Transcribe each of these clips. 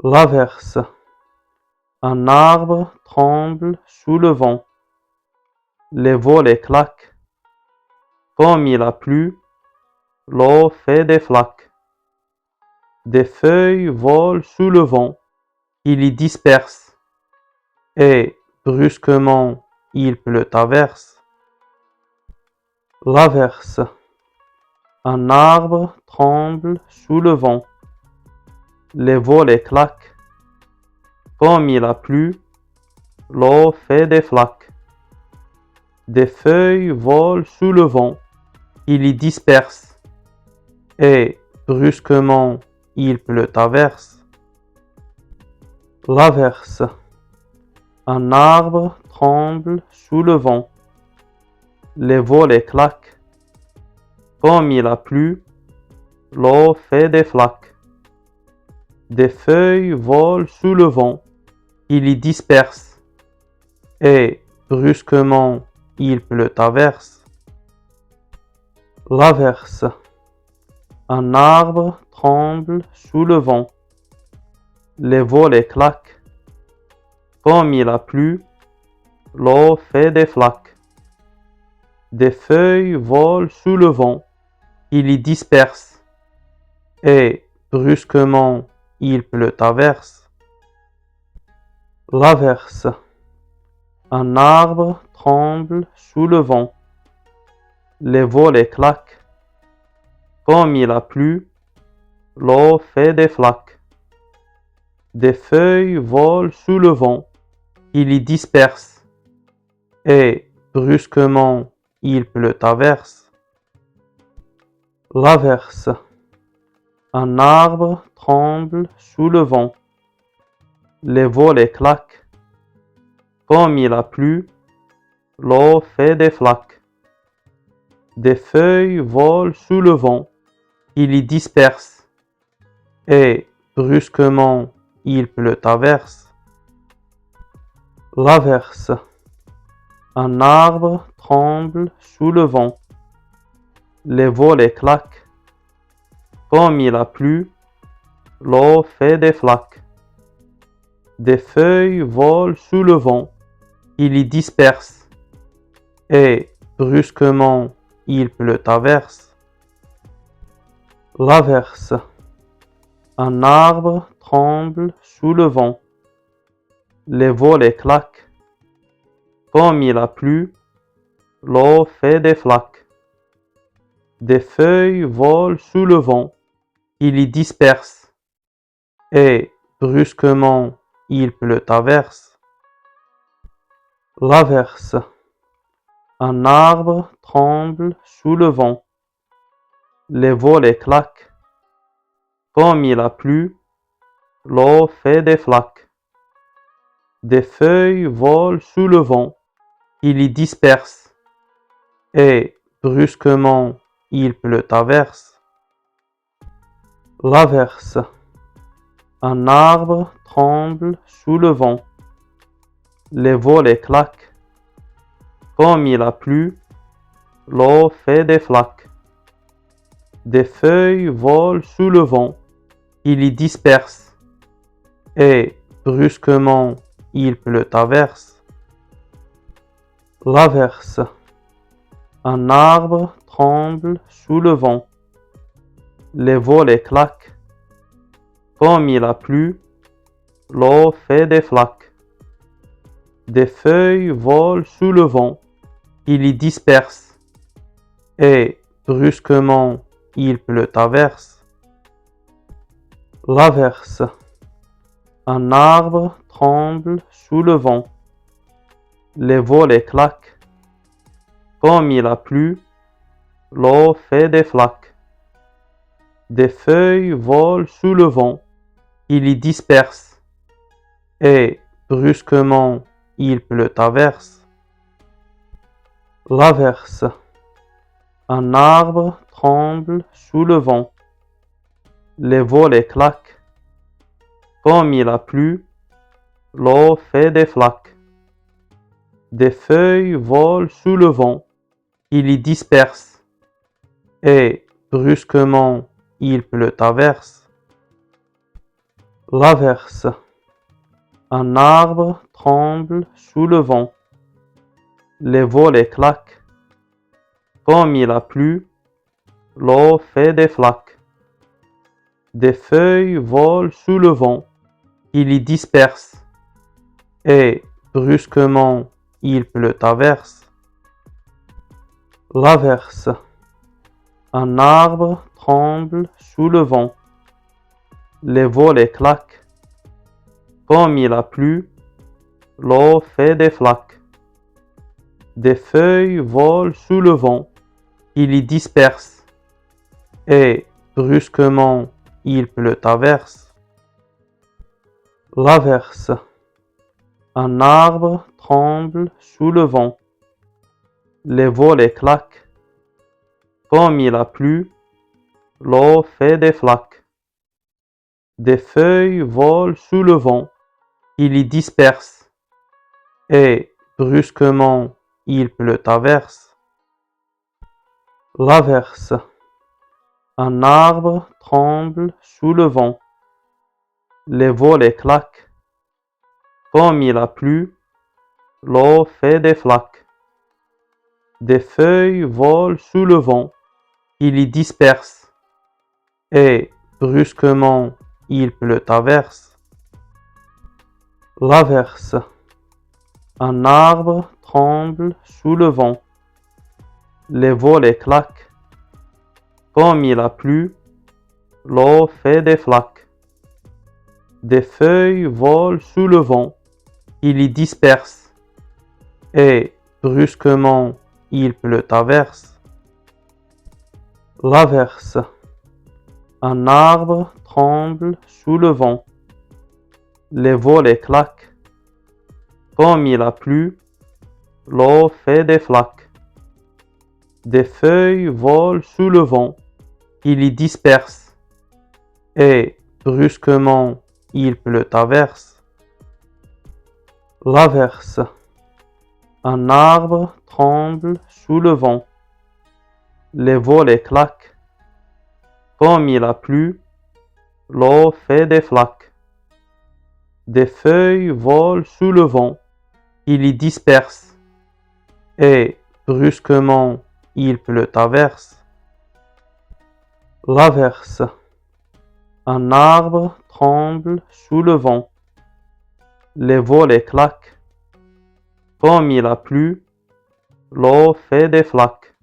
L'averse. Un arbre tremble sous le vent. Les volets claquent. Comme il a plu, l'eau fait des flaques. Des feuilles volent sous le vent, il y disperse. Et, brusquement, il pleut à verse. L'averse. Un arbre tremble sous le vent. Les volets claquent. Comme il a plu, l'eau fait des flaques. Des feuilles volent sous le vent, il y disperse. Et, brusquement, il pleut à verse. L'averse. Un arbre tremble sous le vent. Les volets claquent. Comme il a plu, l'eau fait des flaques. Des feuilles volent sous le vent, il y disperse. Et, brusquement, il pleut à verse. L'averse. Un arbre tremble sous le vent. Les volets claquent. Comme il a plu, l'eau fait des flaques. Des feuilles volent sous le vent, il y disperse. Et, brusquement, il pleut à verse. L'averse. Un arbre tremble sous le vent. Les volets claquent. Comme il a plu, l'eau fait des flaques. Des feuilles volent sous le vent, il y disperse. Et, brusquement, il pleut à verse. L'averse. Un arbre tremble sous le vent. Les volets claquent. Comme il a plu, l'eau fait des flaques. Des feuilles volent sous le vent, il y disperse. Et, brusquement, il pleut à verse. L'averse. Un arbre tremble sous le vent. Les volets claquent. Comme il a plu, l'eau fait des flaques. Des feuilles volent sous le vent, il y disperse. Et, brusquement, il pleut à verse. L'averse. Un arbre tremble sous le vent. Les volets claquent. Comme il a plu, l'eau fait des flaques. Des feuilles volent sous le vent, il y disperse. Et, brusquement, il pleut à verse. L'averse. Un arbre tremble sous le vent. Les volets claquent. Comme il a plu, l'eau fait des flaques. Des feuilles volent sous le vent, il y disperse. Et, brusquement, il pleut à verse. L'averse. Un arbre tremble sous le vent. Les volets claquent. Comme il a plu, l'eau fait des flaques. Des feuilles volent sous le vent, il y disperse. Et, brusquement, il pleut à verse. L'averse. Un arbre tremble sous le vent. Les volets claquent. Comme il a plu, l'eau fait des flaques. Des feuilles volent sous le vent, il y disperse. Et, brusquement, il pleut à verse. L'averse. Un arbre tremble sous le vent. Les volets claquent. Comme il a plu, l'eau fait des flaques. Des feuilles volent sous le vent, il y disperse. Et, brusquement, il pleut à verse. L'averse. Un arbre tremble sous le vent. Les volets claquent. Comme il a plu, l'eau fait des flaques. Des feuilles volent sous le vent, il y disperse. Et, brusquement, il pleut à verse. L'averse. Un arbre tremble sous le vent. Les volets claquent. Comme il a plu, l'eau fait des flaques. Des feuilles volent sous le vent, il y disperse. Et, brusquement, il pleut à verse. L'averse. Un arbre tremble sous le vent. Les volets claquent. Comme il a plu, l'eau fait des flaques. Des feuilles volent sous le vent, il y disperse. Et, brusquement, il pleut à verse. L'averse. Un arbre tremble sous le vent. Les volets claquent. Comme il a plu, l'eau fait des flaques. Des feuilles volent sous le vent, il y disperse. Et, brusquement, il pleut à verse. L'averse. Un arbre tremble sous le vent. Les volets claquent. Comme il a plu, l'eau fait des flaques. Des feuilles volent sous le vent, il y disperse. Et, brusquement, il pleut à verse. L'averse. Un arbre tremble sous le vent. Les volets claquent. Comme il a plu, l'eau fait des flaques. Des feuilles volent sous le vent, il y disperse. Et, brusquement, il pleut à verse. L'averse. Un arbre tremble sous le vent. Les volets claquent. Comme il a plu, l'eau fait des flaques. Des feuilles volent sous le vent, il y disperse. Et, brusquement, il pleut à verse. L'averse. Un arbre tremble sous le vent. Les volets claquent. Comme il a plu, l'eau fait des flaques. Des feuilles volent sous le vent, il y disperse. Et, brusquement, il pleut à verse. L'averse. Un arbre tremble sous le vent. Les volets claquent. Comme il a plu, l'eau fait des flaques.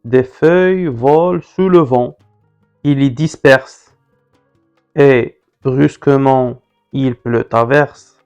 Des feuilles volent sous le vent, il y disperse. Et, brusquement, il pleut à verse.